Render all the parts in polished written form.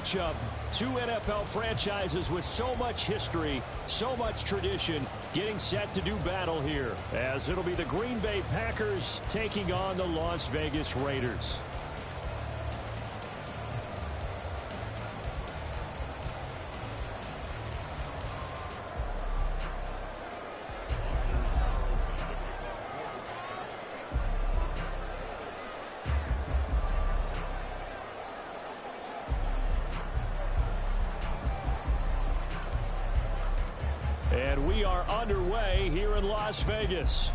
matchup. Two NFL franchises with so much history, so much tradition, getting set to do battle here, as it'll be the Green Bay Packers taking on the Las Vegas Raiders. And we are underway here in Las Vegas.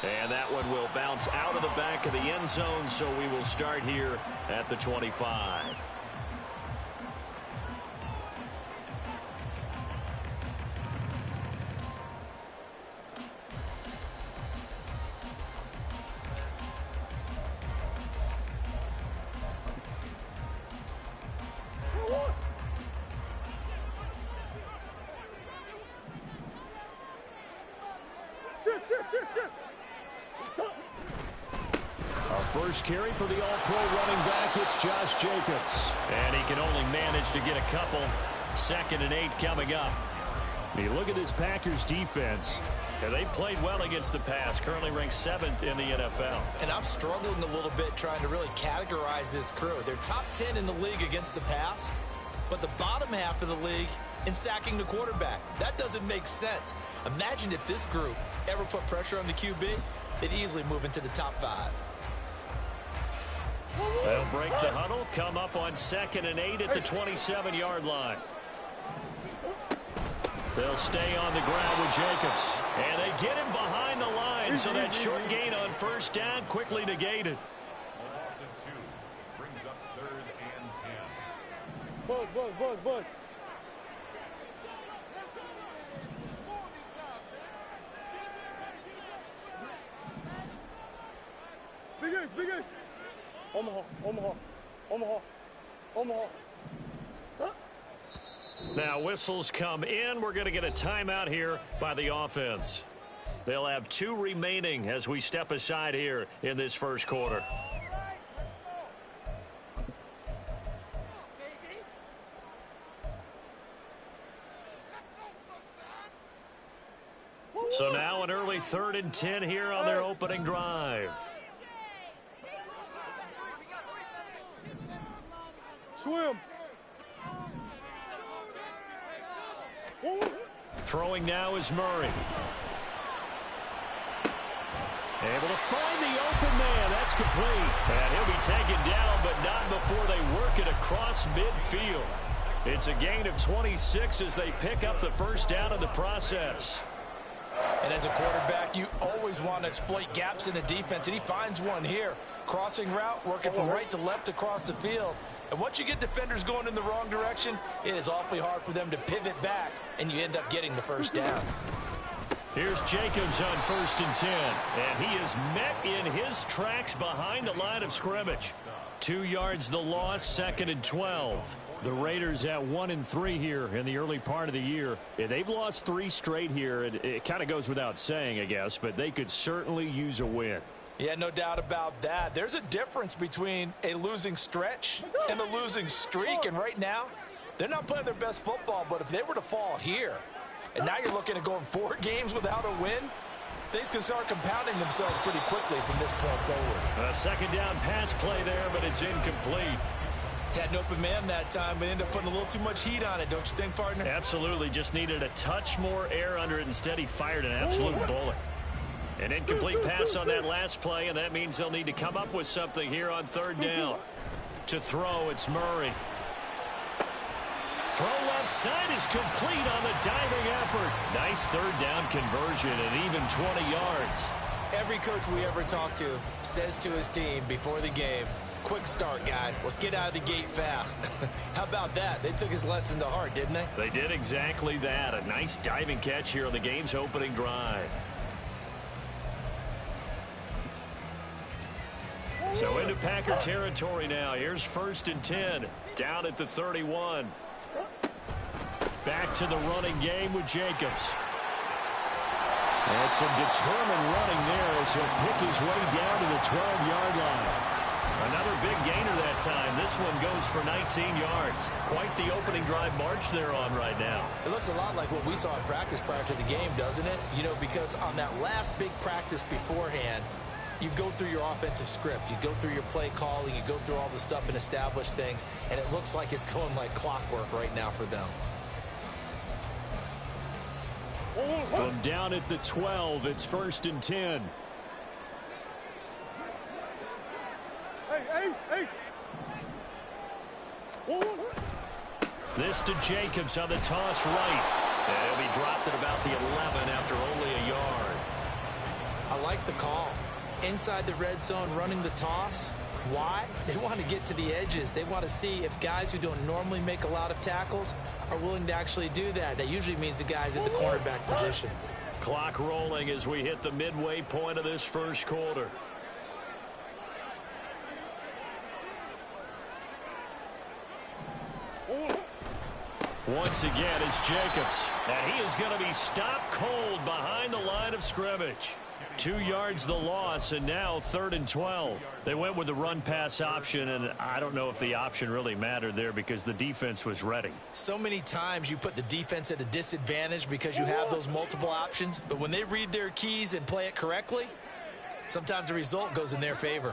And that one will bounce out of the back of the end zone, so we will start here at the 25. Our first carry for the all-pro running back, it's Josh Jacobs. And he can only manage to get a couple. 2nd and 8 coming up. You look at this Packers defense. Yeah, they've played well against the pass, currently ranked 7th in the NFL. And I'm struggling a little bit trying to really categorize this crew. They're top 10 in the league against the pass, but the bottom half of the league in sacking the quarterback. That doesn't make sense. Imagine if this group ever put pressure on the QB, they'd easily move into the top 5. They'll break the huddle, come up on 2nd and 8 at the 27-yard line. They'll stay on the ground with Jacobs. And they get him behind the line, so that short gain on 1st down quickly negated. Loss of 2 brings up 3rd and 10. Buzz. Big Ace. Omaha. Now whistles come in. We're going to get a timeout here by the offense. They'll have 2 remaining as we step aside here in this first quarter. So now an early 3rd and 10 here on their opening drive. Swim. Throwing now is Murray. Able to find the open man. That's complete. And he'll be taken down, but not before they work it across midfield. It's a gain of 26 as they pick up the 1st down in the process. And as a quarterback, you always want to exploit gaps in the defense, and he finds one here. Crossing route, working from right to left across the field. And once you get defenders going in the wrong direction, it is awfully hard for them to pivot back, and you end up getting the 1st down. Here's Jacobs on 1st and 10, and he is met in his tracks behind the line of scrimmage. 2 yards the loss, 2nd and 12. The Raiders at 1-3 here in the early part of the year. They've lost 3 straight here. It kind of goes without saying, I guess, but they could certainly use a win. Yeah, no doubt about that. There's a difference between a losing stretch and a losing streak, and right now, they're not playing their best football, but if they were to fall here, and now you're looking at going 4 games without a win, things can start compounding themselves pretty quickly from this point forward. A 2nd down pass play there, but it's incomplete. Had an open man that time, but ended up putting a little too much heat on it, don't you think, partner? Absolutely. Just needed a touch more air under it. Instead, he fired an absolute bullet. An incomplete pass on that last play, and that means they'll need to come up with something here on 3rd down. To throw, it's Murray. Throw left side is complete on the diving effort. Nice 3rd down conversion and even 20 yards. Every coach we ever talk to says to his team before the game, quick start, guys. Let's get out of the gate fast. How about that? They took his lesson to heart, didn't they? They did exactly that. A nice diving catch here on the game's opening drive. So into Packer territory now. Here's 1st and 10. Down at the 31. Back to the running game with Jacobs. And some determined running there as he'll pick his way down to the 12-yard line. Another big gainer that time. This one goes for 19 yards. Quite the opening drive march they're on right now. It looks a lot like what we saw in practice prior to the game, doesn't it? You know, because on that last big practice beforehand, you go through your offensive script. You go through your play calling. You go through all the stuff and establish things. And it looks like it's going like clockwork right now for them. From down at the 12, it's 1st and 10. Hey, Ace. This to Jacobs on the toss right. And he'll be dropped at about the 11 after only a yard. I like the call. Inside the red zone running the toss. Why? They want to get to the edges. They want to see if guys who don't normally make a lot of tackles are willing to actually do that. That usually means the guys at the cornerback position. Clock rolling as we hit the midway point of this first quarter. Once again, it's Jacobs. And he is going to be stopped cold behind the line of scrimmage. 2 yards the loss, and now 3rd and 12. They went with the run-pass option, and I don't know if the option really mattered there because the defense was ready. So many times you put the defense at a disadvantage because you have those multiple options, but when they read their keys and play it correctly, sometimes the result goes in their favor.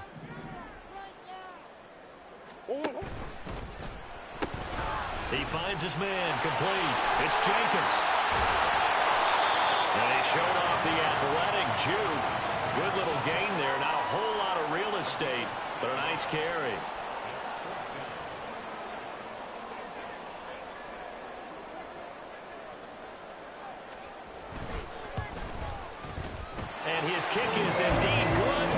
He finds his man complete. It's Jacobs. And he showed off the athletic juke. Good little gain there. Not a whole lot of real estate, but a nice carry. And his kick is indeed good.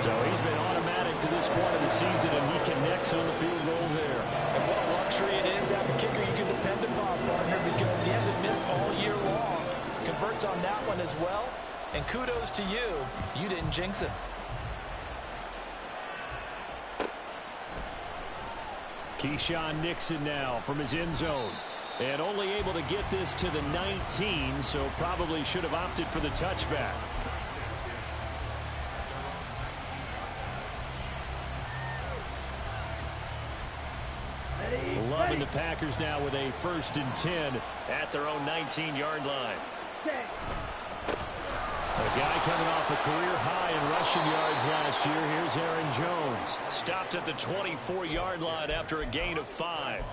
So he's been automatic to this point of the season, and he connects on the field goal there. And what a luxury it is to have a kicker you can depend upon, partner, because he hasn't missed all year long. Converts on that one as well. And kudos to you. You didn't jinx him. Keyshawn Nixon now from his end zone. And only able to get this to the 19, so probably should have opted for the touchback. Loving the Packers now with a 1st and 10 at their own 19-yard line. A guy coming off a career high in rushing yards last year. Here's Aaron Jones. Stopped at the 24-yard line after a gain of 5.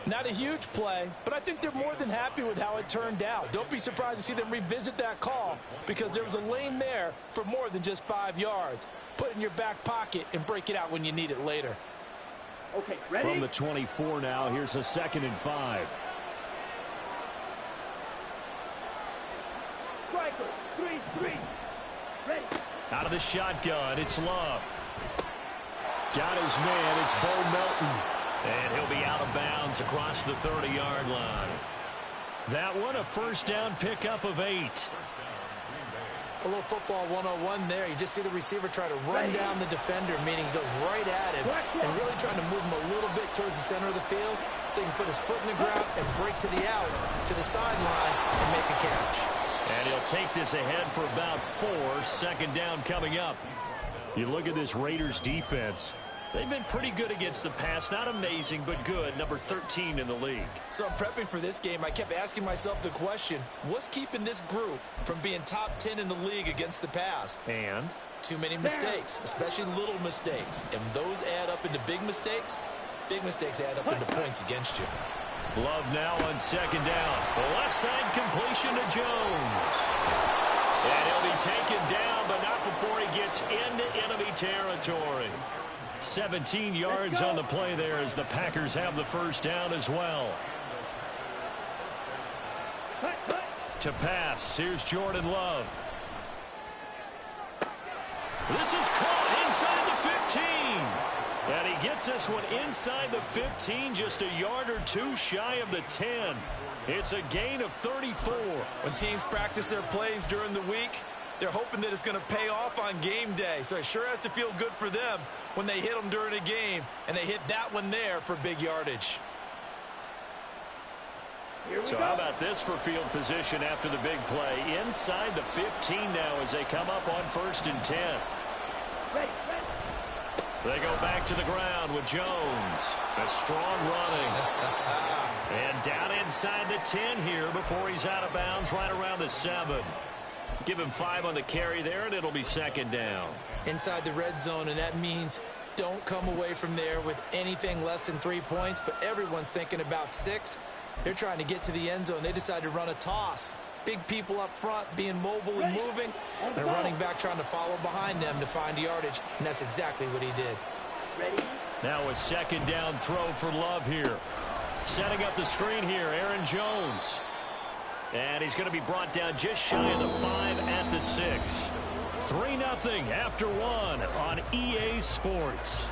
Not a huge play, but I think they're more than happy with how it turned out. Don't be surprised to see them revisit that call because there was a lane there for more than just 5 yards. Put it in your back pocket and break it out when you need it later. Okay, ready? From the 24 now, here's a 2nd and 5. Striker, 3-3. Ready. Out of the shotgun, it's Love. Got his man, it's Bo Melton. And he'll be out of bounds across the 30-yard line. That one, a 1st down pickup of 8. A little football 101 there. You just see the receiver try to run down the defender, meaning he goes right at him and really trying to move him a little bit towards the center of the field so he can put his foot in the ground and break to the out, to the sideline, and make a catch. And he'll take this ahead for about 4. 2nd down coming up. You look at this Raiders defense. They've been pretty good against the pass. Not amazing, but good. Number 13 in the league. So I'm prepping for this game. I kept asking myself the question, what's keeping this group from being top 10 in the league against the pass? And? Too many mistakes, especially little mistakes. And those add up into big mistakes. Big mistakes add up into points against you. Love now on 2nd down. The left side completion to Jones. And he'll be taken down, but not before he gets into enemy territory. 17 yards on the play there as the Packers have the 1st down as well. To pass, here's Jordan Love. This is caught inside the 15. And he gets this one inside the 15, just a yard or 2 shy of the 10. It's a gain of 34. When teams practice their plays during the week, they're hoping that it's going to pay off on game day. So it sure has to feel good for them when they hit them during a game, and they hit that one there for big yardage. So how about this for field position after the big play? Inside the 15 now as they come up on 1st and 10. They go back to the ground with Jones. A strong running. And down inside the 10 here before he's out of bounds right around the 7. Give him 5 on the carry there, and it'll be second down. Inside the red zone, and that means don't come away from there with anything less than 3 points, but everyone's thinking about 6. They're trying to get to the end zone. They decide to run a toss. Big people up front being mobile and moving. They're running back trying to follow behind them to find yardage, and that's exactly what he did. Ready? Now a second down throw for Love here. Setting up the screen here, Aaron Jones. And he's going to be brought down just shy of the 5 at the 6. 3-0 after 1 on EA Sports.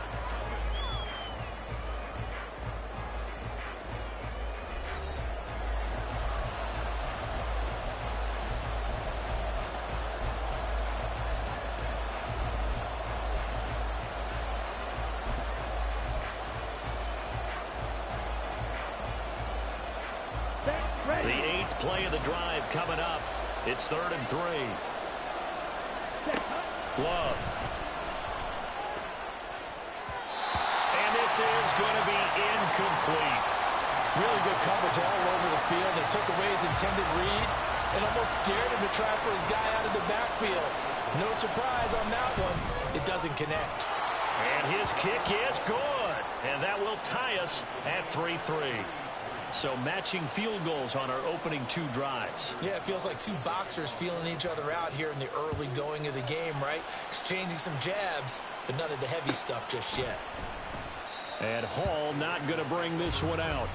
The 8th play of the drive coming up. It's 3rd and 3. Love. And this is going to be incomplete. Really good coverage all over the field. They took away his intended read and almost dared him to try for his guy out of the backfield. No surprise on that one. It doesn't connect. And his kick is good. And that will tie us at 3-3. So matching field goals on our opening 2 drives. Yeah, it feels like 2 boxers feeling each other out here in the early going of the game, right? Exchanging some jabs, but none of the heavy stuff just yet. And Hall not going to bring this one out.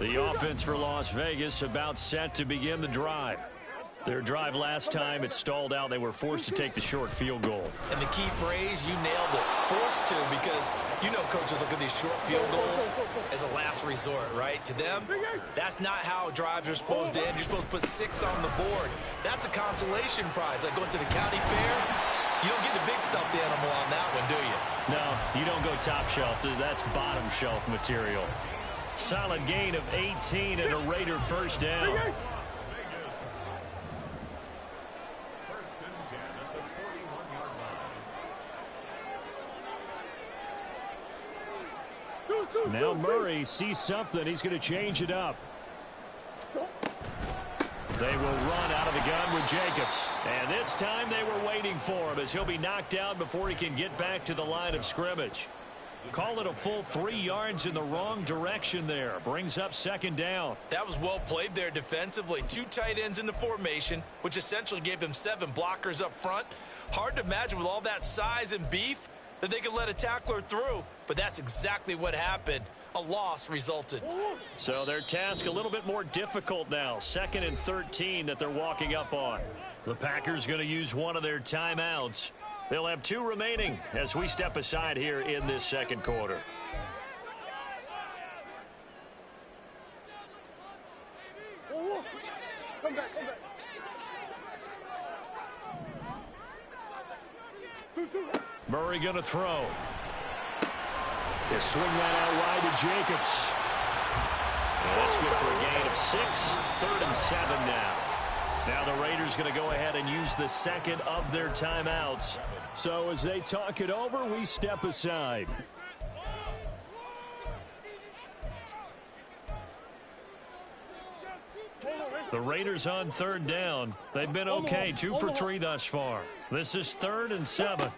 The offense for Las Vegas about set to begin the drive. Their drive last time, it stalled out. They were forced to take the short field goal. And the key phrase, you nailed it, forced to, because you know coaches look at these short field goals as a last resort, right? To them, that's not how drives are supposed to end. You're supposed to put 6 on the board. That's a consolation prize, like going to the county fair. You don't get the big stuffed animal on that one, do you? No, you don't go top shelf. That's bottom shelf material. Solid gain of 18 and a Raider first down. First and 10 at the 41-yard line. Now Murray sees something. He's going to change it up. They will run out of the gun with Jacobs. And this time they were waiting for him as he'll be knocked down before he can get back to the line of scrimmage. Call it a full 3 yards in the wrong direction there. Brings up second down. That was well played there defensively. 2 tight ends in the formation, which essentially gave them 7 blockers up front. Hard to imagine with all that size and beef that they could let a tackler through, but that's exactly what happened. A loss resulted. So their task a little bit more difficult now. 2nd and 13 that they're walking up on. The Packers going to use one of their timeouts. They'll have 2 remaining as we step aside here in this second quarter. Come back, come back. Murray going to throw. They swing that out wide to Jacobs. And that's good for a gain of 6. 3rd and 7 now. Now the Raiders going to go ahead and use the second of their timeouts. So as they talk it over, we step aside. The Raiders on 3rd down. They've been okay, 2 for 3 thus far. This is 3rd and 7.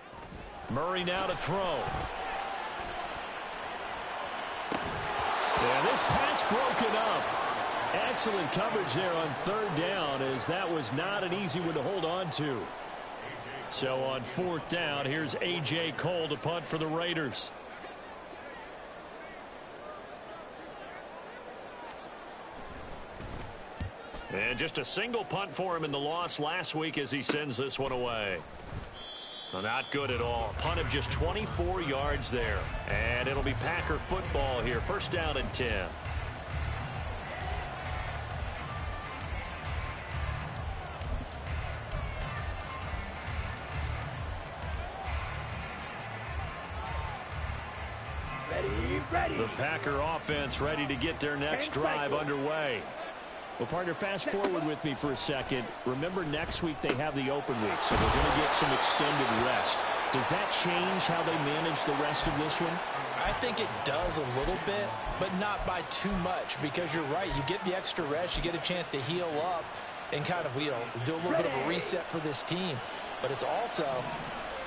Murray now to throw. And this pass broken up. Excellent coverage there on 3rd down, as that was not an easy one to hold on to. So on 4th down, here's A.J. Cole to punt for the Raiders. And just a single punt for him in the loss last week as he sends this one away. So not good at all. Punt of just 24 yards there. And it'll be Packer football here. 1st down and 10. ready. The Packer offense ready to get their next drive underway. Well, partner, fast forward with me for a second. Remember, next week they have the open week, so they're going to get some extended rest. Does that change how they manage the rest of this one? I think it does a little bit, but not by too much, because you're right. You get the extra rest, you get a chance to heal up and kind of, do a little bit of a reset for this team. But it's also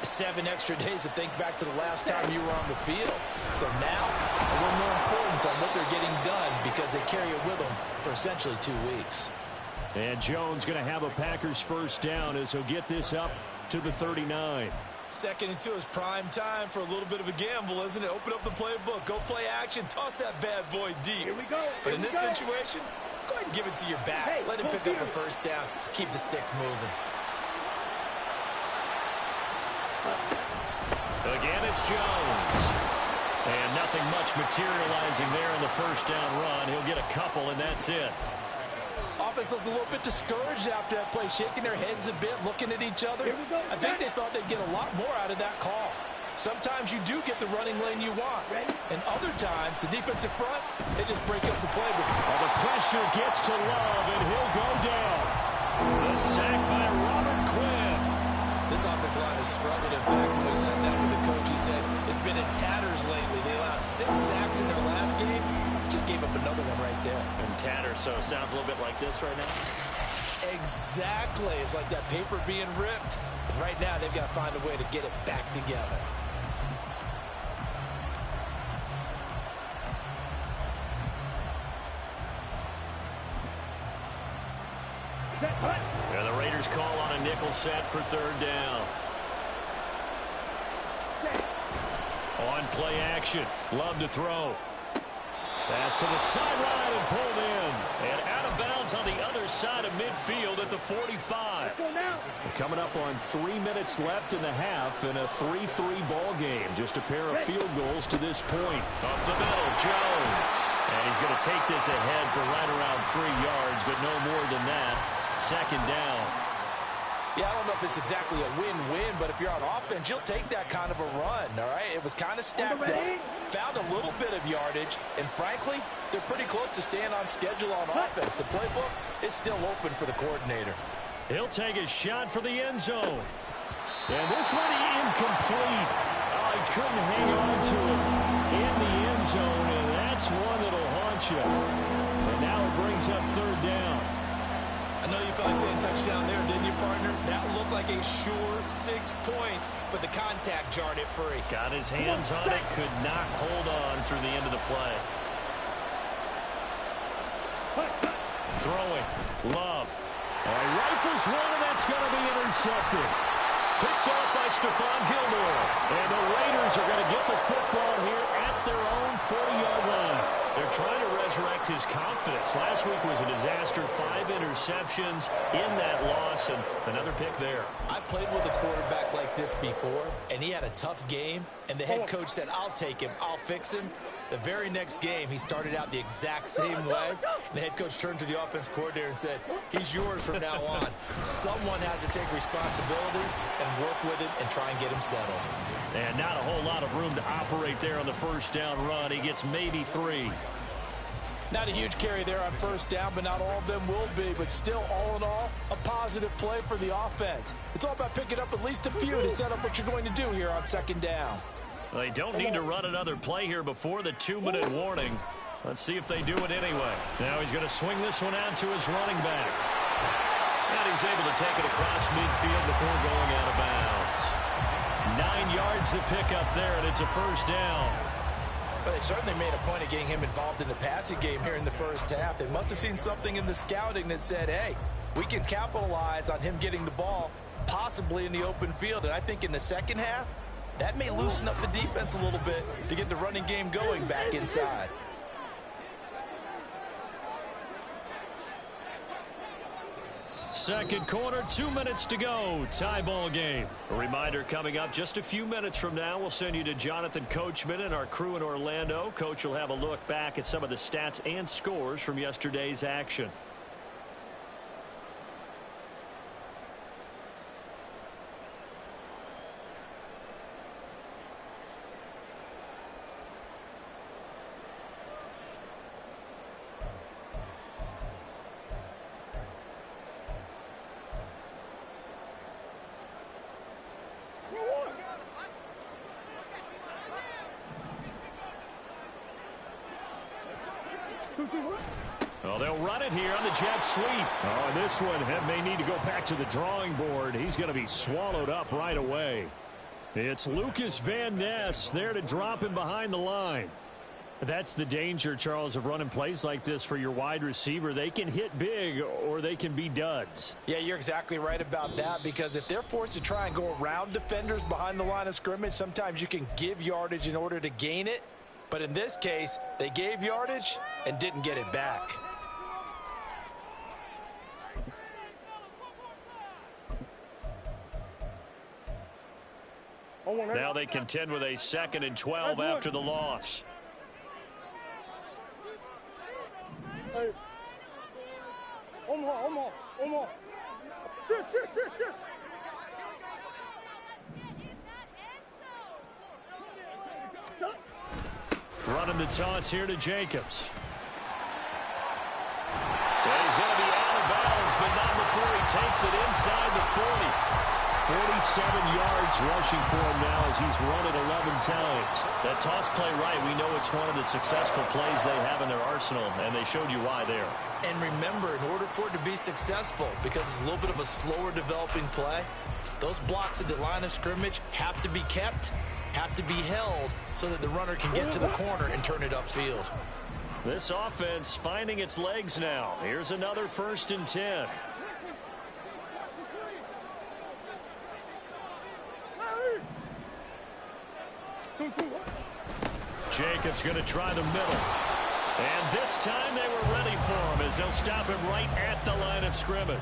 7 extra days to think back to the last time you were on the field. So now, a little more importance on what they're getting done because they carry it with them for essentially 2 weeks. And Jones going to have a Packers first down as he'll get this up to the 39. 2nd and 2 is prime time for a little bit of a gamble, isn't it? Open up the playbook, go play action, toss that bad boy deep. Here we go. But in this situation, go ahead and give it to your back. Hey, let him pick up a first down. Keep the sticks moving. Again, it's Jones. And nothing much materializing there in the first down run. He'll get a couple, and that's it. Offense was a little bit discouraged after that play, shaking their heads a bit, looking at each other. I think they thought they'd get a lot more out of that call. Sometimes you do get the running lane you want. And other times, the defensive front, they just break up the playbook. Well, the pressure gets to Love, and he'll go down. The sack by Robert Quinn. This offensive line has struggled. In fact, when we sat down with the coach, he said it's been in tatters lately. They allowed 6 sacks in their last game. Just gave up another one right there. And tatters, so it sounds a little bit like this right now. Exactly. It's like that paper being ripped. And right now, they've got to find a way to get it back together. And the Raiders call on a nickel set for 3rd down. On play action. Love to throw. Pass to the sideline and pulled in. And out of bounds on the other side of midfield at the 45. Coming up on 3 minutes left in the half in a 3-3 ball game. Just a pair of field goals to this point. Up the middle, Jones. And he's going to take this ahead for right around 3 yards, but no more than that. 2nd down. Yeah, I don't know if it's exactly a win-win, but if you're on offense, you'll take that kind of a run, all right? It was kind of stacked up, found a little bit of yardage, and frankly, they're pretty close to staying on schedule on offense. The playbook is still open for the coordinator. He'll take a shot for the end zone. And this one incomplete. Oh, he couldn't hang on to it in the end zone, and that's one that'll haunt you. And now it brings up 3rd down. I know you felt like saying touchdown there, didn't you, partner? That looked like a sure 6 points, but the contact jarred it free. Got his hands on it, could not hold on through the end of the play. Throwing, Love. He rifles one, and that's going to be intercepted. Picked off by Stephon Gilmore. And the Raiders are going to get the football here at their own 40-yard line. They're trying to resurrect his confidence. Last week was a disaster. 5 interceptions in that loss, and another pick there. I played with a quarterback like this before, and he had a tough game, and the head coach said, I'll take him, I'll fix him. The very next game, he started out the exact same way. And the head coach turned to the offense coordinator and said, he's yours from now on. Someone has to take responsibility and work with him and try and get him settled. And not a whole lot of room to operate there on the first down run. He gets maybe 3. Not a huge carry there on first down, but not all of them will be. But still, all in all, a positive play for the offense. It's all about picking up at least a few to set up what you're going to do here on 2nd down. They don't need to run another play here before the 2-minute warning. Let's see if they do it anyway. Now he's going to swing this one out to his running back. And he's able to take it across midfield before going out of bounds. 9 yards to pick up there, and it's a first down. But they certainly made a point of getting him involved in the passing game here in the first half. They must have seen something in the scouting that said, hey, we can capitalize on him getting the ball, possibly in the open field. And I think in the second half, that may loosen up the defense a little bit to get the running game going back inside. Second quarter, 2 minutes to go. Tie ball game. A reminder coming up just a few minutes from now. We'll send you to Jonathan Coachman and our crew in Orlando. Coach will have a look back at some of the stats and scores from yesterday's action. Oh, they'll run it here on the jet sweep. Oh, and this one may need to go back to the drawing board. He's going to be swallowed up right away. It's Lucas Van Ness there to drop him behind the line. That's the danger, Charles, of running plays like this for your wide receiver. They can hit big or they can be duds. Yeah, you're exactly right about that, because if they're forced to try and go around defenders behind the line of scrimmage, sometimes you can give yardage in order to gain it. But in this case, they gave yardage and didn't get it back. Now they contend with a 2nd and 12 after the loss. Hey. Omar. Shit. Running the toss here to Jacobs. Well, he's going to be out of bounds, but not before he takes it inside the 40. 47 yards rushing for him now as he's run it 11 times. That toss play right, we know it's one of the successful plays they have in their arsenal, and they showed you why there. And remember, in order for it to be successful, because it's a little bit of a slower developing play, those blocks at the line of scrimmage have to be kept, have to be held, so that the runner can get to the corner and turn it upfield. This offense finding its legs now. Here's another 1st and 10. Jacobs going to try the middle. And this time they were ready for him as they'll stop him right at the line of scrimmage.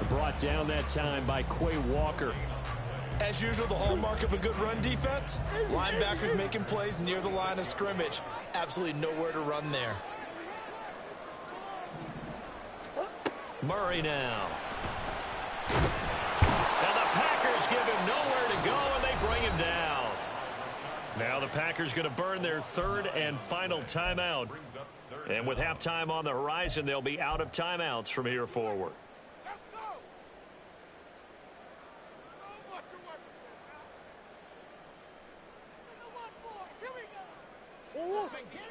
Brought down that time by Quay Walker. As usual, the hallmark of a good run defense, linebackers making plays near the line of scrimmage. Absolutely nowhere to run there. Murray now. And the Packers give him nowhere to go, and they bring him down. Now the Packers going to burn their 3rd and final timeout. And with halftime on the horizon, they'll be out of timeouts from here forward.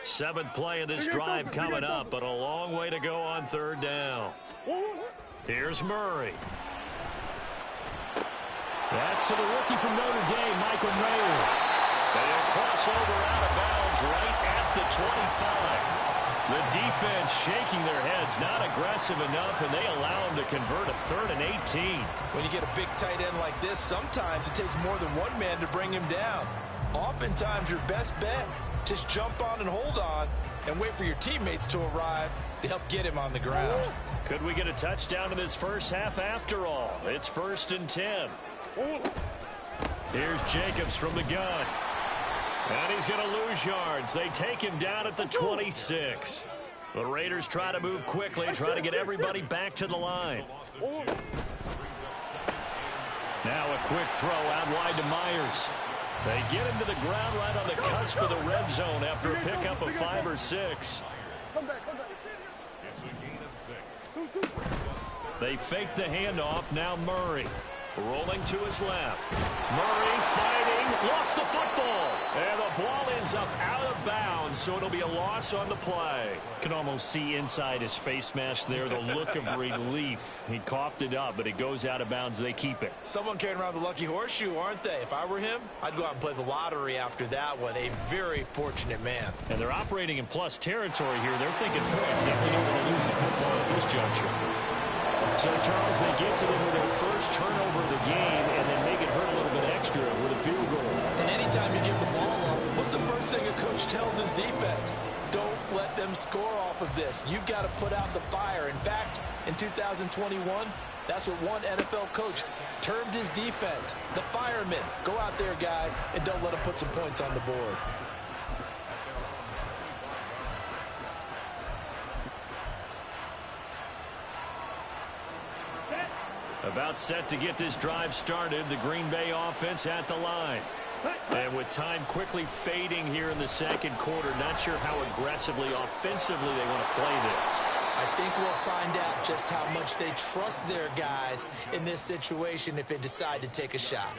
7th play of this drive coming up, but a long way to go on 3rd down. Here's Murray. That's to the rookie from Notre Dame, Michael Mayer. They'll cross over out of bounds right at the 25. The defense shaking their heads, not aggressive enough, and they allow them to convert a 3rd and 18. When you get a big tight end like this, sometimes it takes more than one man to bring him down. Oftentimes, your best bet, just jump on and hold on and wait for your teammates to arrive to help get him on the ground. Could we get a touchdown in this first half after all? It's 1st and 10. Here's Jacobs from the gun. And he's going to lose yards. They take him down at the 26. The Raiders try to move quickly, try to get everybody back to the line. Now a quick throw out wide to Myers. They get him to the ground right on the cusp of the red zone after a pickup of 5 or 6. It's a gain of 6. They fake the handoff. Now Murray rolling to his left. Murray fighting, lost the football. And the ball ends up out of bounds, so it'll be a loss on the play. Can almost see inside his face mask there the look of relief. He coughed it up, but it goes out of bounds. They keep it. Someone carrying around the lucky horseshoe, aren't they? If I were him, I'd go out and play the lottery after that one. A very fortunate man. And they're operating in plus territory here. They're thinking points. Definitely don't want to lose the football at this juncture. So, Charles, they get to them with their first turnover of the game and then make it hurt a little bit extra with a field goal. And anytime you give the ball up, what's the first thing a coach tells his defense? Don't let them score off of this. You've got to put out the fire. In fact, in 2021, that's what one NFL coach termed his defense. The firemen. Go out there, guys, and don't let them put some points on the board. About set to get this drive started, the Green Bay offense at the line. And with time quickly fading here in the second quarter, not sure how aggressively, offensively they want to play this. I think we'll find out just how much they trust their guys in this situation if they decide to take a shot.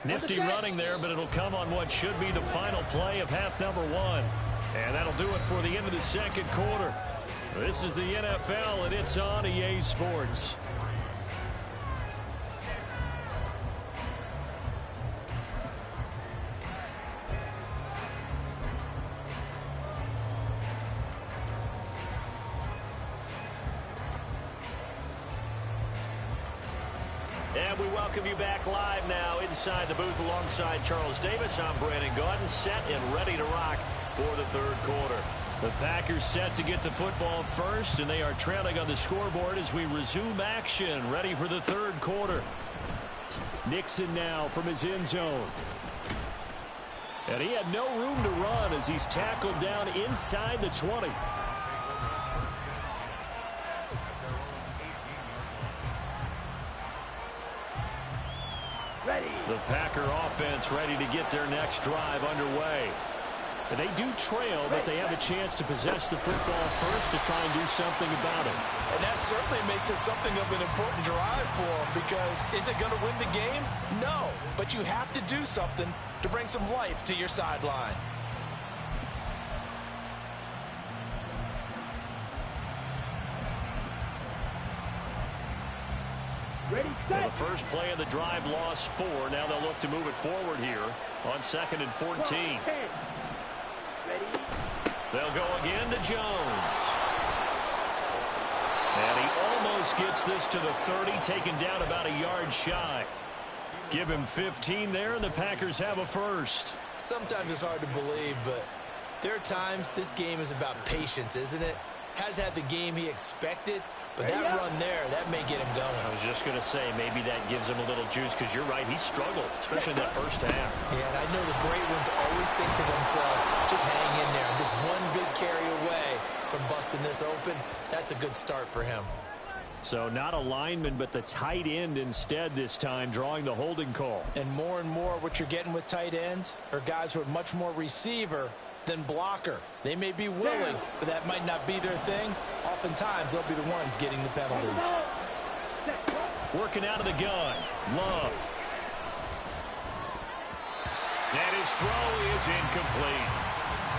Nifty running there, but it'll come on what should be the final play of half number 1. And that'll do it for the end of the second quarter. This is the NFL, and it's on EA Sports. And we welcome you back live now inside the booth alongside Charles Davis. I'm Brandon Gaudin, set and ready to rock for the third quarter. The Packers set to get the football first, and they are trailing on the scoreboard as we resume action, ready for the third quarter. Nixon now from his end zone. And he had no room to run as he's tackled down inside the 20. The Packer offense ready to get their next drive underway. And they do trail, but they have a chance to possess the football first to try and do something about it. And that certainly makes it something of an important drive for them, because is it going to win the game? No, but you have to do something to bring some life to your sideline. Well, the first play of the drive lost 4. Now they'll look to move it forward here on 2nd and 14. They'll go again to Jones. And he almost gets this to the 30, taken down about a yard shy. Give him 15 there, and the Packers have a first. Sometimes it's hard to believe, but there are times this game is about patience, isn't it? Has had the game he expected, but that run there, that may get him going. I was just going to say, maybe that gives him a little juice, because you're right, he struggled, especially in that first half. Yeah, and I know the great ones always think to themselves, just hang in there. Just one big carry away from busting this open. That's a good start for him. So not a lineman, but the tight end instead this time, drawing the holding call. And more what you're getting with tight ends are guys who are much more receiver than blocker. They may be willing, but that might not be their thing. Oftentimes, they'll be the ones getting the penalties. Working out of the gun. Love. And his throw is incomplete.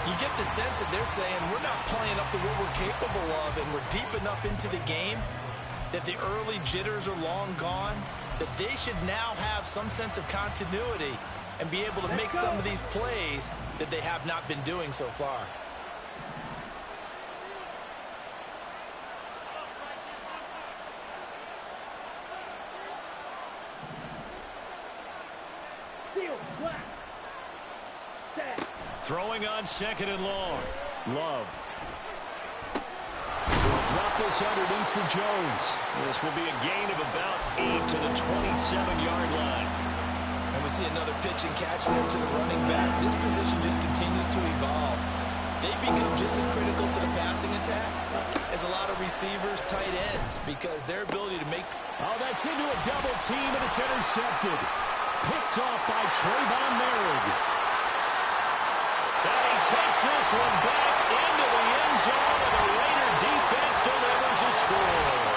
You get the sense that they're saying we're not playing up to what we're capable of, and we're deep enough into the game that the early jitters are long gone, that they should now have some sense of continuity and be able to make some of these plays that they have not been doing so far. Throwing on 2nd and long. Love. We'll drop this underneath for Jones. This will be a gain of about 8 to the 27-yard line. And we see another pitch and catch there to the running back. This position just continues to evolve. They become just as critical to the passing attack as a lot of receivers, tight ends, because their ability to make... Oh, that's into a double team, and it's intercepted. Picked off by Trayvon Merrick. And he takes this one back into the end zone, and the Raider defense delivers a score.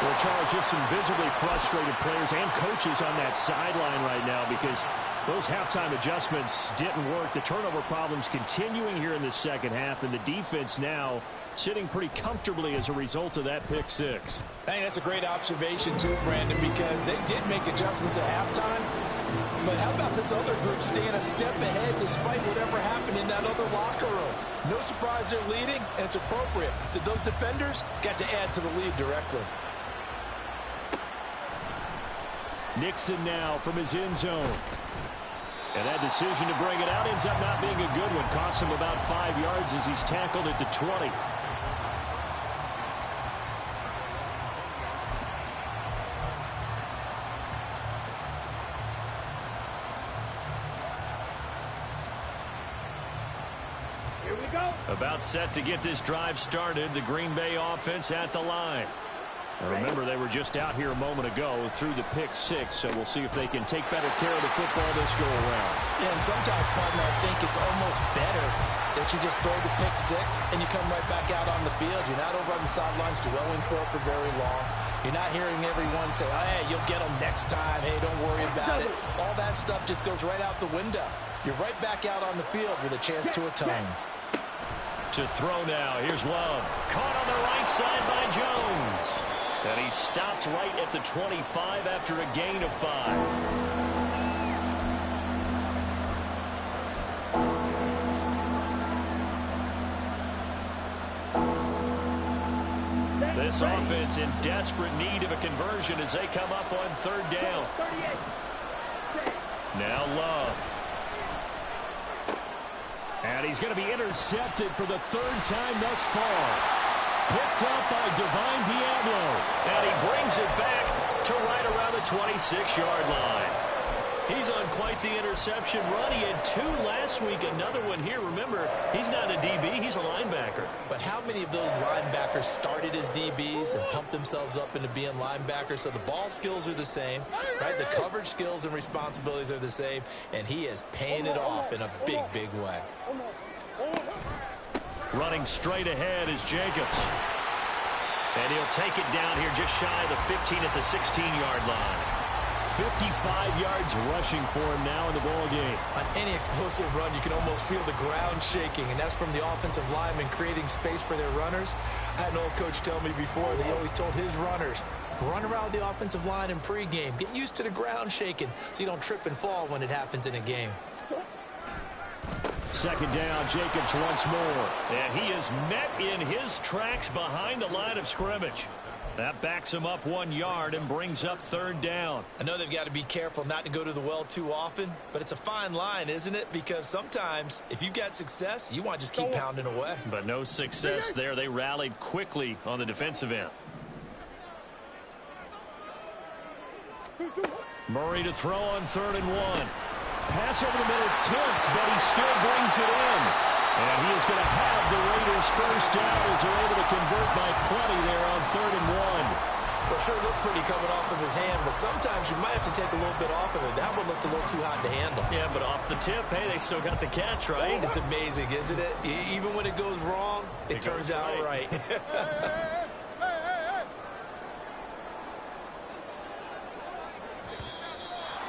Well, Charles, just some visibly frustrated players and coaches on that sideline right now, because those halftime adjustments didn't work. The turnover problems continuing here in the second half, and the defense now sitting pretty comfortably as a result of that pick six. I think that's a great observation too, Brandon, because they did make adjustments at halftime. But how about this other group staying a step ahead despite whatever happened in that other locker room? No surprise they're leading, and it's appropriate that those defenders got to add to the lead directly. Nixon now from his end zone. And that decision to bring it out ends up not being a good one. Costs him about 5 yards as he's tackled at the 20. Here we go. About set to get this drive started. The Green Bay offense at the line. Now remember, they were just out here a moment ago through the pick six, so we'll see if they can take better care of the football this go around. Yeah, and sometimes, partner, I think it's almost better that you just throw the pick six and you come right back out on the field. You're not over on the sidelines dwelling for it for very long. You're not hearing everyone say, oh, hey, you'll get them next time. Hey, don't worry about it. All that stuff just goes right out the window. You're right back out on the field with a chance to atone. To throw now. Here's Love. Caught on the right side by Jones. And he stopped right at the 25 after a gain of 5. This offense in desperate need of a conversion as they come up on 3rd down. Now Love. And he's going to be intercepted for the 3rd time thus far. Picked up by Divine Diablo. And he brings it back to right around the 26-yard line. He's on quite the interception run. He had 2 last week, another one here. Remember, he's not a DB, he's a linebacker. But how many of those linebackers started as DBs and pumped themselves up into being linebackers? So the ball skills are the same, right? The coverage skills and responsibilities are the same, and he is paying it off in a big, big way. Running straight ahead is Jacobs. And he'll take it down here just shy of the 15 at the 16-yard line. 55 yards rushing for him now in the ball game. On any explosive run, you can almost feel the ground shaking, and that's from the offensive linemen creating space for their runners. I had an old coach tell me before that he always told his runners, run around the offensive line in pregame. Get used to the ground shaking so you don't trip and fall when it happens in a game. 2nd down, Jacobs once more. And he is met in his tracks behind the line of scrimmage. That backs him up 1 yard and brings up 3rd down. I know they've got to be careful not to go to the well too often, but it's a fine line, isn't it? Because sometimes if you've got success, you want to just keep pounding away. But no success there. They rallied quickly on the defensive end. Murray to throw on 3rd and 1. Pass over the middle, tipped, but he still brings it in. And he is going to have the Raiders first down as they're able to convert by plenty there on 3rd and 1. Well, sure looked pretty coming off of his hand, but sometimes you might have to take a little bit off of it. That one looked a little too hot to handle. Yeah, but off the tip, hey, they still got the catch, right? It's amazing, isn't it? Even when it goes wrong, it turns out right.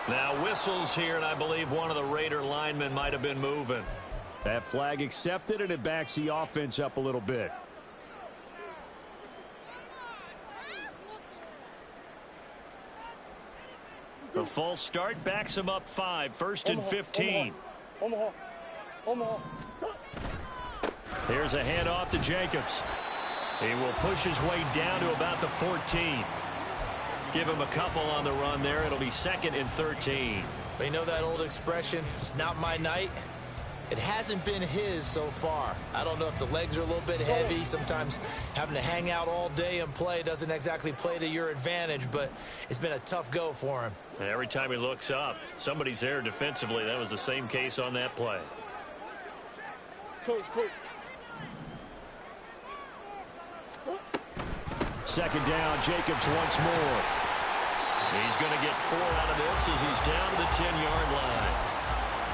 Now whistles here, and I believe one of the Raider linemen might have been moving. That flag accepted, and it backs the offense up a little bit. The false start backs him up 5, 1st and 15. Here's a handoff to Jacobs. He will push his way down to about the 14. Give him a couple on the run there. It'll be 2nd and 13. But you know that old expression, it's not my night. It hasn't been his so far. I don't know if the legs are a little bit heavy. Sometimes having to hang out all day and play doesn't exactly play to your advantage, but it's been a tough go for him. Every time he looks up, somebody's there defensively. That was the same case on that play. Coach. 2nd down, Jacobs once more. He's going to get 4 out of this as he's down to the 10-yard line.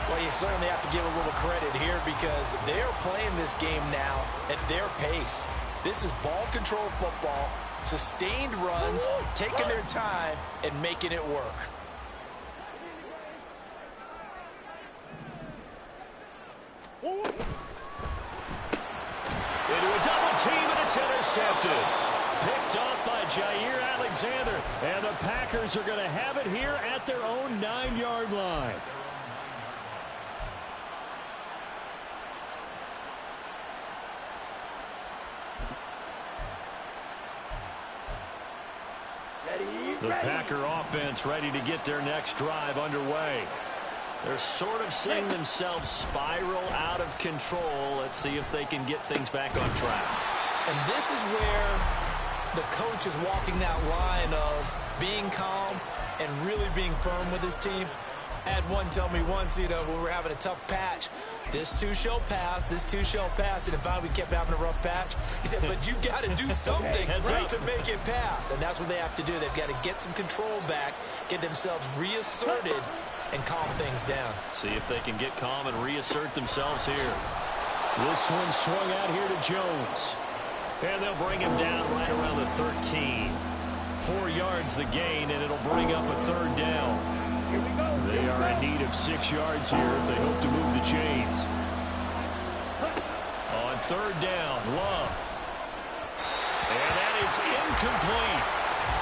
Well, you certainly have to give a little credit here because they're playing this game now at their pace. This is ball control football, sustained runs, taking their time, and making it work. Into a double team, and it's intercepted. Picked up by Jair Alexander. And the Packers are going to have it here at their own 9-yard line. The Packer offense ready to get their next drive underway. They're sort of seeing themselves spiral out of control. Let's see if they can get things back on track. And this is where the coach is walking that line of being calm and really being firm with his team. I had one tell me once, when we were having a tough patch, this too shall pass, this too shall pass, and finally we kept having a rough patch. He said, but you got to do something to make it pass, and that's what they have to do. They've got to get some control back, get themselves reasserted, and calm things down. See if they can get calm and reassert themselves here. This one swung out here to Jones. And they'll bring him down right around the 13. 4 yards the gain, and it'll bring up a 3rd down. Here we go. They are in need of 6 yards here if they hope to move the chains. On third down. Love. And that is incomplete.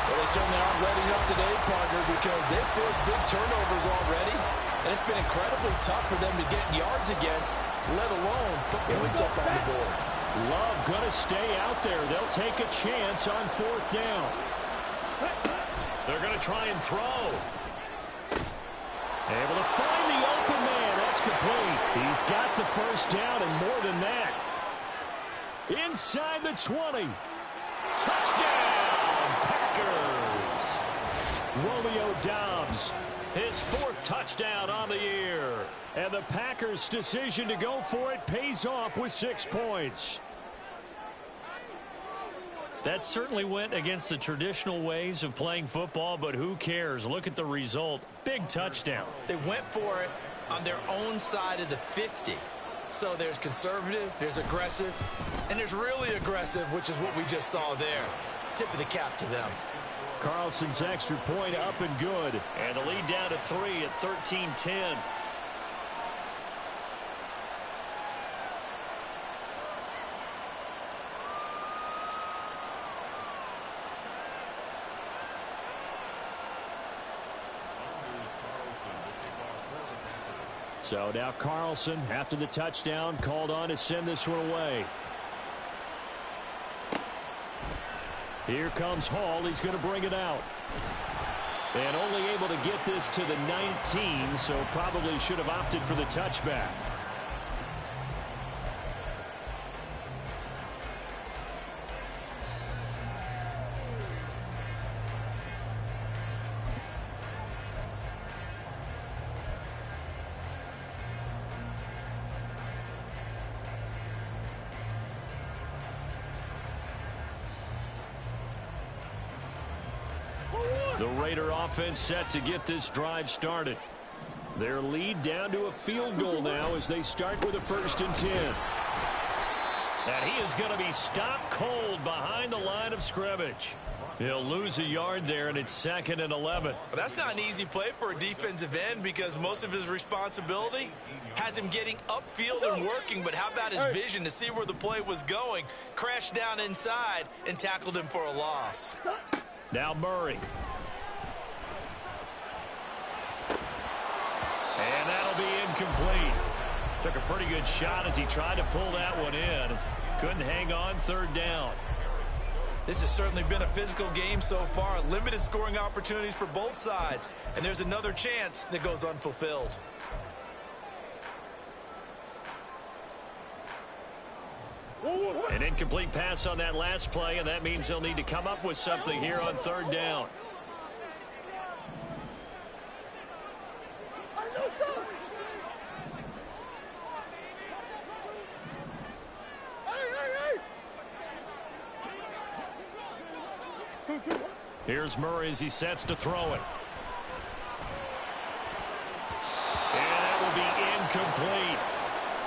Well, they certainly aren't letting up today, partner, because they've forced big turnovers already. And it's been incredibly tough for them to get yards against, let alone put points up on the board. Love going to stay out there. They'll take a chance on fourth down. They're going to try and throw. Able to find the open man. That's complete. He's got the first down and more than that. Inside the 20. Touchdown, Packers. Romeo Doubs, his fourth touchdown on the year. And the Packers' decision to go for it pays off with 6 points. That certainly went against the traditional ways of playing football, but who cares? Look at the result. Big touchdown. They went for it on their own side of the 50. So there's conservative, there's aggressive, and there's really aggressive, which is what we just saw there. Tip of the cap to them. Carlson's extra point up and good. And the lead down to 3 at 13-10. So now Carlson, after the touchdown, called on to send this one away. Here comes Hall. He's going to bring it out. And only able to get this to the 19, so probably should have opted for the touchback. The Raider offense set to get this drive started. Their lead down to a field goal now as they start with a 1st and 10. And he is going to be stopped cold behind the line of scrimmage. He'll lose a yard there, and it's 2nd and 11. Well, that's not an easy play for a defensive end because most of his responsibility has him getting upfield and working, but how about his vision to see where the play was going? Crashed down inside and tackled him for a loss. Now Murray. And that'll be incomplete. Took a pretty good shot as he tried to pull that one in. Couldn't hang on 3rd down. This has certainly been a physical game so far. Limited scoring opportunities for both sides. And there's another chance that goes unfulfilled. An incomplete pass on that last play, and that means they'll need to come up with something here on 3rd down. Here's Murray as he sets to throw it. And that will be incomplete.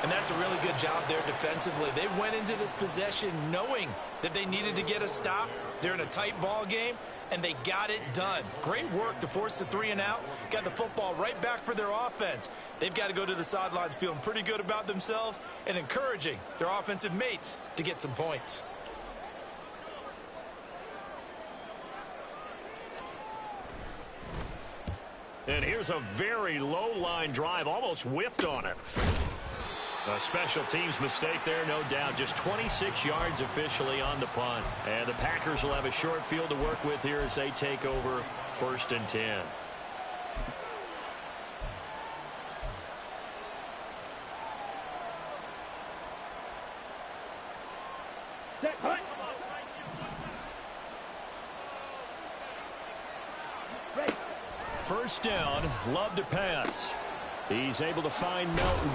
And that's a really good job there defensively. They went into this possession knowing that they needed to get a stop. They're in a tight ball game, and they got it done. Great work to force the 3 and out. Got the football right back for their offense. They've got to go to the sidelines feeling pretty good about themselves and encouraging their offensive mates to get some points. And here's a very low line drive, almost whiffed on it. A special teams mistake there, no doubt. Just 26 yards officially on the punt. And the Packers will have a short field to work with here as they take over 1st and 10. First down, Love to pass. He's able to find Melton.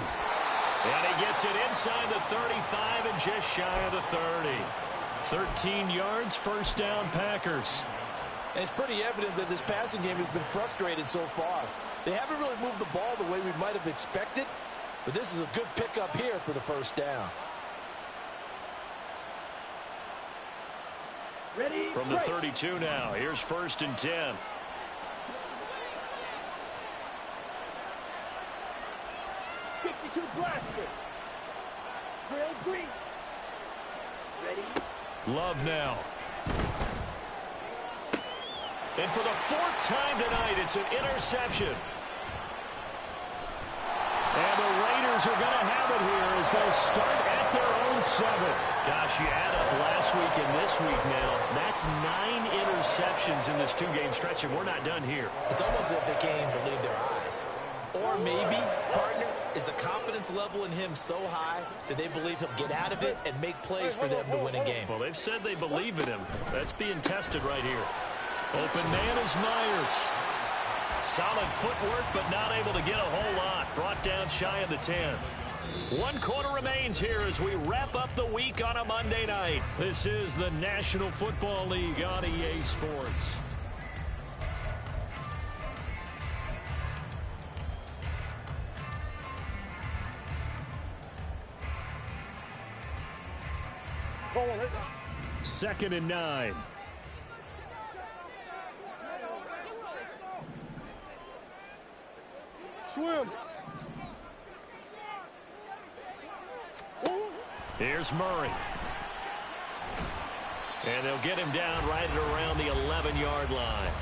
And he gets it inside the 35 and just shy of the 30. 13 yards, 1st down, Packers. And it's pretty evident that this passing game has been frustrated so far. They haven't really moved the ball the way we might have expected, but this is a good pickup here for the 1st down. Ready? From the 32 now, here's 1st and 10. Blaster. Trail green. Love now. And for the 4th time tonight, it's an interception. And the Raiders are going to have it here as they'll start at their own 7. Gosh, you add up last week and this week now. That's 9 interceptions in this 2-game stretch, and we're not done here. It's almost as if they can't even believe their eyes. Or maybe, partner, is the confidence level in him so high that they believe he'll get out of it and make plays for them to win a game. Well, they've said they believe in him. That's being tested right here. Open man is Myers. Solid footwork, but not able to get a whole lot. Brought down shy of the 10. 1 quarter remains here as we wrap up the week on a Monday night. This is the National Football League on EA Sports. Second and 9. Swim. Here's Murray. And they'll get him down right at around the 11-yard line.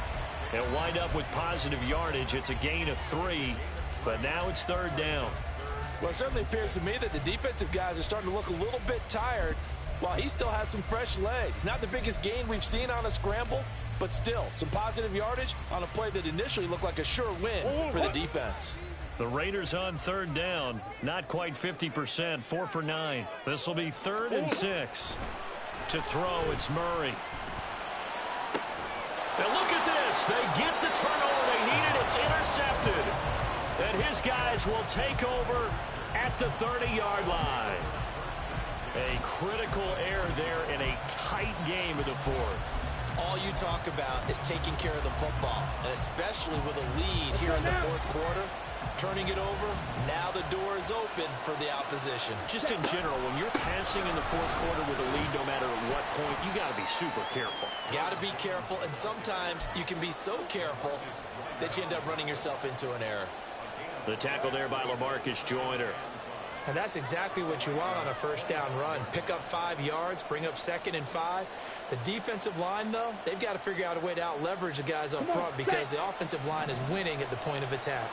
They'll wind up with positive yardage. It's a gain of 3, but now it's 3rd down. Well, it certainly appears to me that the defensive guys are starting to look a little bit tired while he still has some fresh legs. Not the biggest gain we've seen on a scramble, but still some positive yardage on a play that initially looked like a sure win for the defense. The Raiders on 3rd down. Not quite 50%. 4 for 9. This will be 3rd and 6. To throw, it's Murray. Now look at this. They get the turnover they needed. It's intercepted. And his guys will take over at the 30-yard line. A critical error there in a tight game of the 4th. All you talk about is taking care of the football, and especially with a lead here in the 4th quarter. Turning it over, now the door is open for the opposition. Just in general, when you're passing in the 4th quarter with a lead, no matter at what point, you got to be super careful. Got to be careful, and sometimes you can be so careful that you end up running yourself into an error. The tackle there by LaMarcus Joyner. And that's exactly what you want on a 1st down run. Pick up 5 yards, bring up 2nd and 5. The defensive line, though, they've got to figure out a way to out-leverage the guys up front because the offensive line is winning at the point of attack.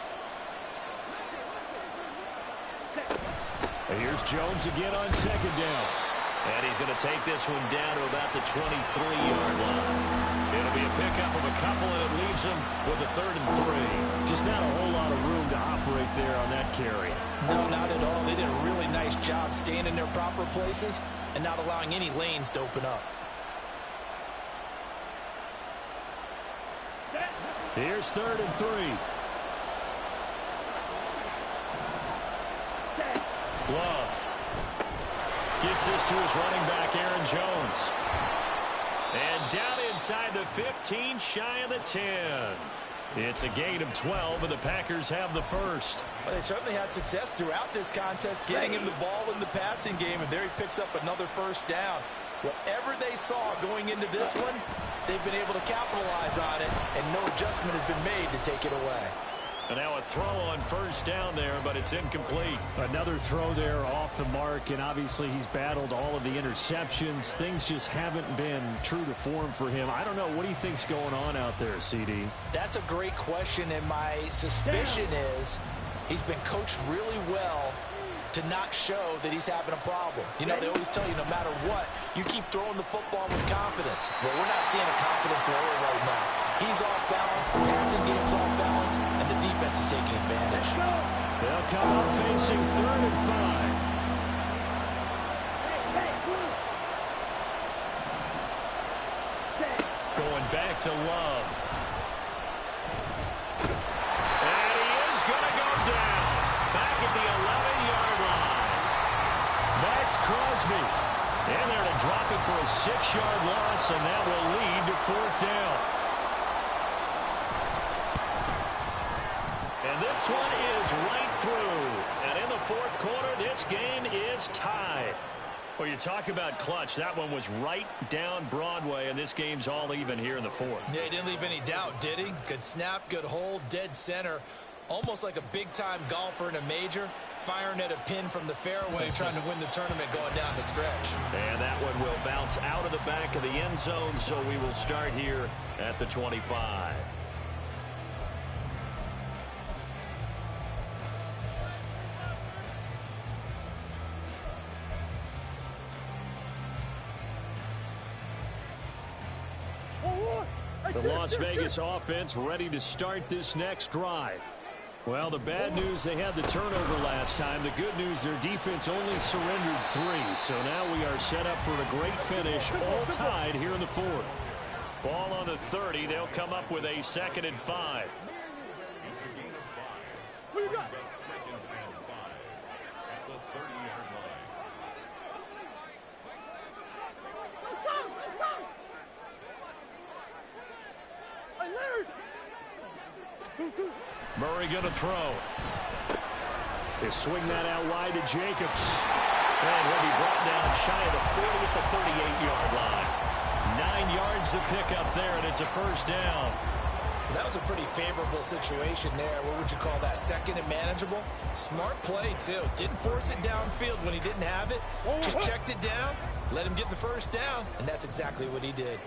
Here's Jones again on 2nd down. And he's going to take this one down to about the 23-yard line. It'll be a pickup of a couple, and it leaves him with a 3rd and 3. Just not a whole lot of room to operate there on that carry. No, not at all. They did a really nice job staying in their proper places and not allowing any lanes to open up. Here's 3rd and 3. Love gets this to his running back, Aaron Jones. And down inside the 15, shy of the 10. It's a gain of 12, and the Packers have the 1st. Well, they certainly had success throughout this contest, getting him the ball in the passing game, and there he picks up another 1st down. Whatever they saw going into this one, they've been able to capitalize on it, and no adjustment has been made to take it away. And now a throw on 1st down there, but it's incomplete. Another throw there off the mark, and obviously he's battled all of the interceptions. Things just haven't been true to form for him. I don't know. What do you think's going on out there, CD? That's a great question, and my suspicion is he's been coached really well to not show that he's having a problem. You know, they always tell you no matter what, you keep throwing the football with confidence. Well, we're not seeing a confident thrower right now. He's off balance, the passing game's off balance, and the defense is taking advantage. They'll come up facing 3rd and 5. Going back to Love. And he is going to go down. Back at the 11-yard line. That's Crosby. In there to drop it for a 6-yard loss, and that will lead to 4th down. And this one is right through. And in the 4th quarter, this game is tied. Well, you talk about clutch. That one was right down Broadway, and this game's all even here in the 4th. Yeah, he didn't leave any doubt, did he? Good snap, good hold, dead center. Almost like a big-time golfer in a major, firing at a pin from the fairway, trying to win the tournament going down the stretch. And that one will bounce out of the back of the end zone, so we will start here at the 25. The Las Vegas offense ready to start this next drive. Well, the bad news, they had the turnover last time. The good news, their defense only surrendered 3. So now we are set up for a great finish, all tied here in the 4th. Ball on the 30. They'll come up with a 2nd and 5. It's a gain of 5. Brings up 2nd and 5 at the 30-yard line. Murray going to throw. They swing that out wide to Jacobs. And he'll be brought down shy of the 40 at the 38-yard line. 9 yards to pick up there, and it's a first down. That was a pretty favorable situation there. What would you call that? 2nd and manageable? Smart play, too. Didn't force it downfield when he didn't have it. Just checked it down, let him get the first down, and that's exactly what he did.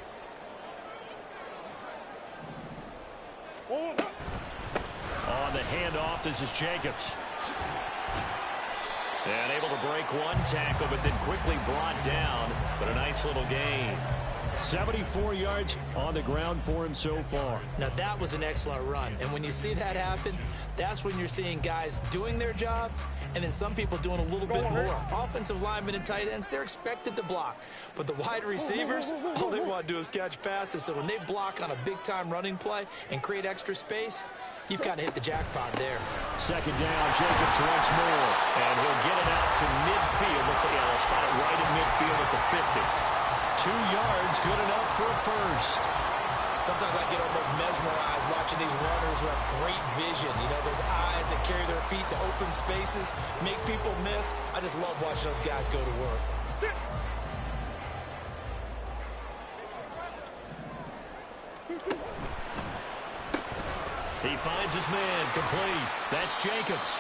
On the handoff, this is Jacobs. And able to break one tackle, but then quickly brought down. But a nice little gain. 74 yards on the ground for him so far. Now, that was an excellent run. And when you see that happen, that's when you're seeing guys doing their job and then some people doing a little bit more. Offensive linemen and tight ends, they're expected to block. But the wide receivers, all they want to do is catch passes. So when they block on a big-time running play and create extra space, you've kind of hit the jackpot there. 2nd down, Jacobs once more. And he'll get it out to midfield. Let's say he'll spot it right in midfield at the 50. 2 yards, good enough for a first. Sometimes I get almost mesmerized watching these runners who have great vision. You know, those eyes that carry their feet to open spaces, make people miss. I just love watching those guys go to work. He finds his man, complete. That's Jacobs.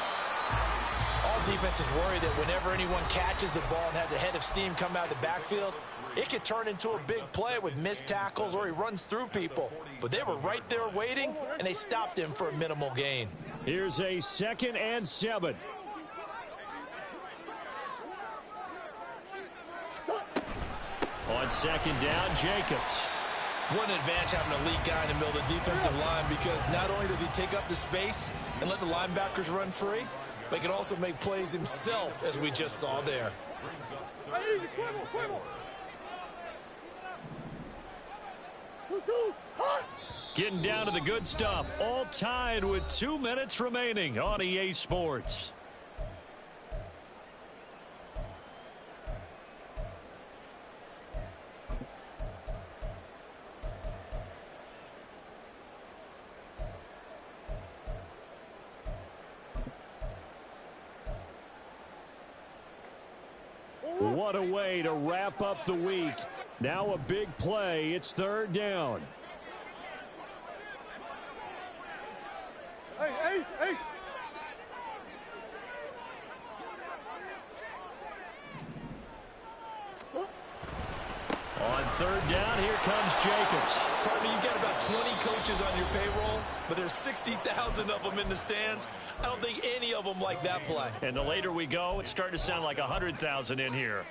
All defenses worry that whenever anyone catches the ball and has a head of steam come out of the backfield, it could turn into a big play with missed tackles or he runs through people. But they were right there waiting, and they stopped him for a minimal gain. Here's a 2nd and 7. On 2nd down, Jacobs. What an advantage having a elite guy in the middle of the defensive line, because not only does he take up the space and let the linebackers run free, but he can also make plays himself, as we just saw there. Getting down to the good stuff. All tied with 2 minutes remaining on EA Sports. What a way to wrap up the week. Now a big play. It's 3rd down. Hey, Ace, Ace. On 3rd down, here comes Jacobs. Partner, you've got about 20 coaches on your payroll, but there's 60,000 of them in the stands. I don't think any of them like that play. And the later we go, it's starting to sound like 100,000 in here.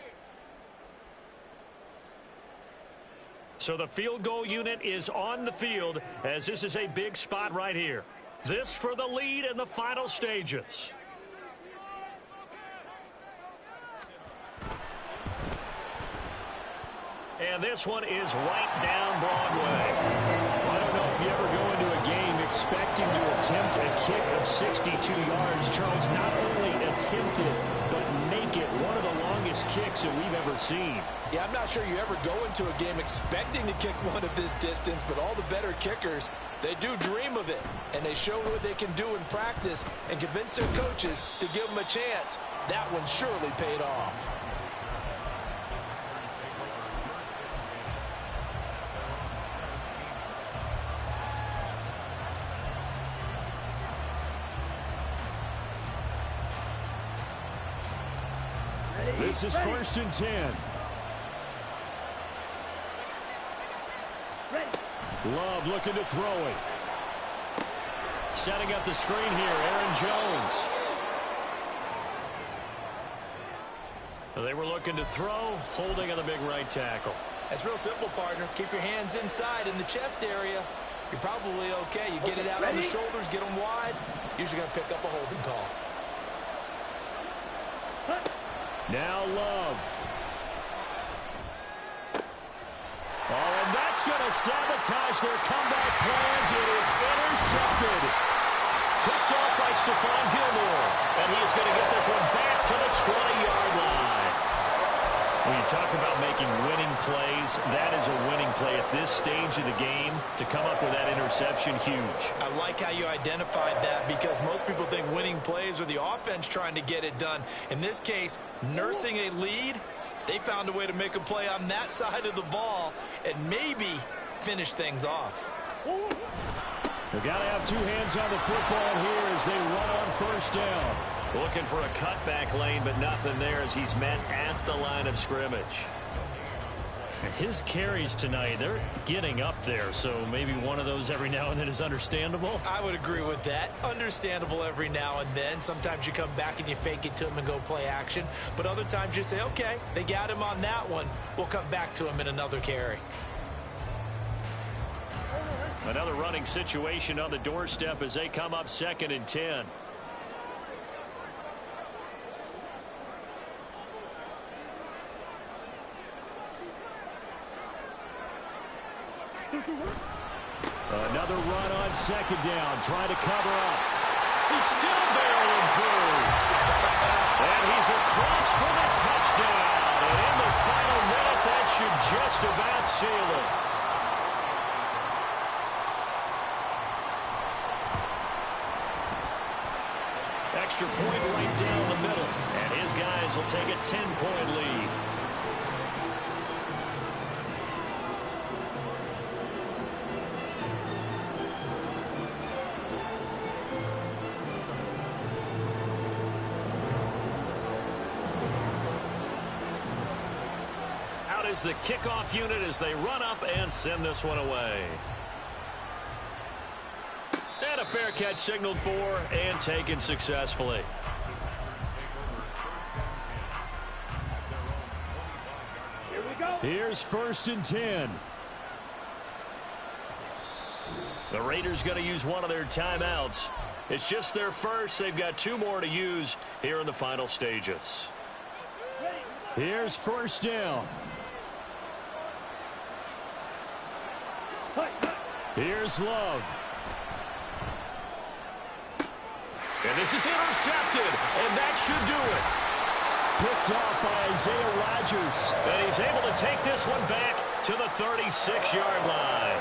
So the field goal unit is on the field, as this is a big spot right here. This for the lead in the final stages. And this one is right down Broadway. I don't know if you ever go into a game expecting to attempt a kick of 62 yards. Charles, not only attempt it, but make it one of the longest kicks that we've ever seen. Yeah, I'm not sure you ever go into a game expecting to kick one of this distance, but all the better kickers, they do dream of it, and they show what they can do in practice and convince their coaches to give them a chance. That one surely paid off. This is 1st and 10. Love looking to throw it. Setting up the screen here, Aaron Jones. They were looking to throw, holding on the big right tackle. That's real simple, partner. Keep your hands inside in the chest area. You're probably okay. You get it out on the shoulders, get them wide. Usually going to pick up a holding call. Now Love. Oh, and that's going to sabotage their comeback plans. It is intercepted. Picked off by Stephon Gilmore. And he is going to get this one back to the 20-yard line. When you talk about making winning plays, that is a winning play at this stage of the game. To come up with that interception, huge. I like how you identified that because most people think winning plays are the offense trying to get it done. In this case, nursing a lead, they found a way to make a play on that side of the ball and maybe finish things off. They've got to have two hands on the football here as they run on 1st down. Looking for a cutback lane, but nothing there as he's met at the line of scrimmage. His carries tonight, they're getting up there, so maybe one of those every now and then is understandable. I would agree with that. Understandable every now and then. Sometimes you come back and you fake it to him and go play action. But other times you say, okay, they got him on that one. We'll come back to him in another carry. Another running situation on the doorstep as they come up 2nd and 10. Another run on 2nd down, trying to cover up. He's still barreling through. And he's across for the touchdown. And in the final minute, that should just about seal it. Extra point right down the middle. And his guys will take a 10-point lead. Out is the kickoff unit as they run up and send this one away. And a fair catch signaled for and taken successfully. Here we go. Here's 1st and 10. The Raiders going to use one of their timeouts. It's just their first. They've got 2 more to use here in the final stages. Here's 1st down. Here's Love. And this is intercepted, and that should do it. Picked off by Isaiah Rodgers. And he's able to take this one back to the 36-yard line.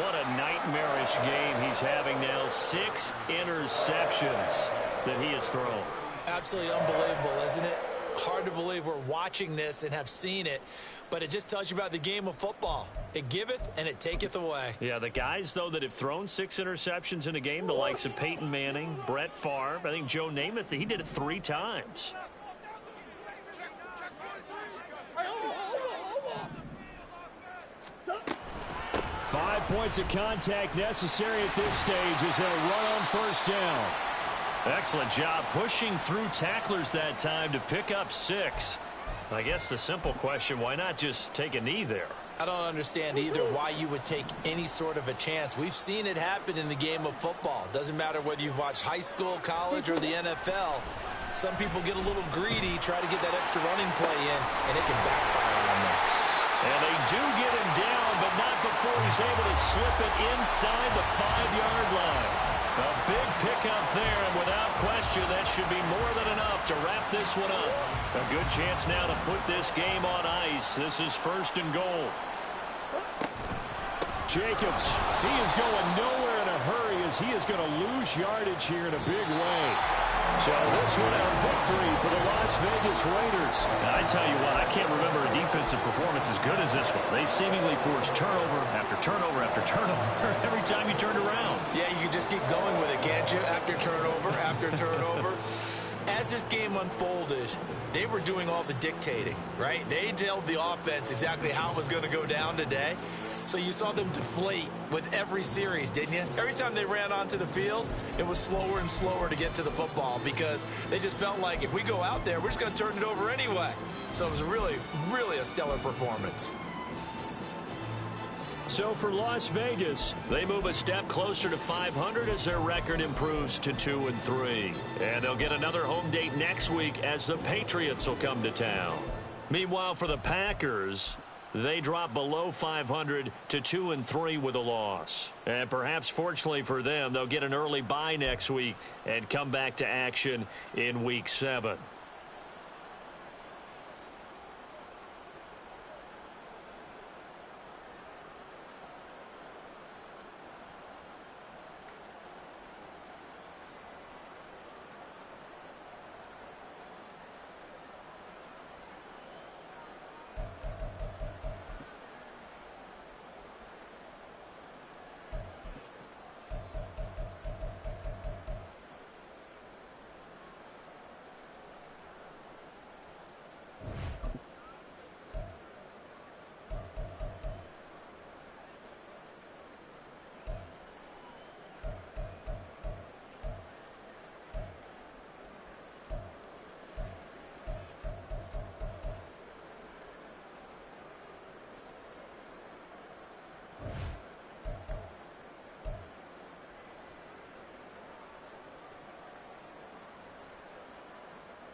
What a nightmarish game he's having now. 6 interceptions that he has thrown. Absolutely unbelievable, isn't it? Hard to believe we're watching this and have seen it, but it just tells you about the game of football. It giveth and it taketh away. Yeah, the guys, though, that have thrown 6 interceptions in a game, the likes of Peyton Manning, Brett Favre, I think Joe Namath, he did it 3 times. Five points of contact necessary at this stage as they'll run on 1st down. Excellent job pushing through tacklers that time to pick up 6. I guess the simple question, why not just take a knee there? I don't understand either why you would take any sort of a chance. We've seen it happen in the game of football. Doesn't matter whether you've watched high school, college, or the NFL. Some people get a little greedy, try to get that extra running play in, and it can backfire on them. And they do get him down, but not before he's able to slip it inside the 5-yard line. A big pickup there, and without question, that should be more than enough to wrap this one up. A good chance now to put this game on ice. This is 1st and goal. Jacobs, he is going nowhere in a hurry as he is going to lose yardage here in a big way. So this one a victory for the Las Vegas Raiders. Now, I tell you what, I can't remember a defensive performance as good as this one. They seemingly forced turnover after turnover after turnover every time you turned around. Yeah, you can just keep going with it, can't you? After turnover, after turnover. As as this game unfolded, they were doing all the dictating, right? They told the offense exactly how it was going to go down today. So you saw them deflate with every series, didn't you? Every time they ran onto the field, it was slower and slower to get to the football because they just felt like if we go out there, we're just going to turn it over anyway. So it was really, really a stellar performance. So for Las Vegas, they move a step closer to 500 as their record improves to 2-3. And they'll get another home date next week as the Patriots will come to town. Meanwhile, for the Packers, they drop below 500 to 2-3 with a loss. And perhaps fortunately for them, they'll get an early bye next week and come back to action in Week 7.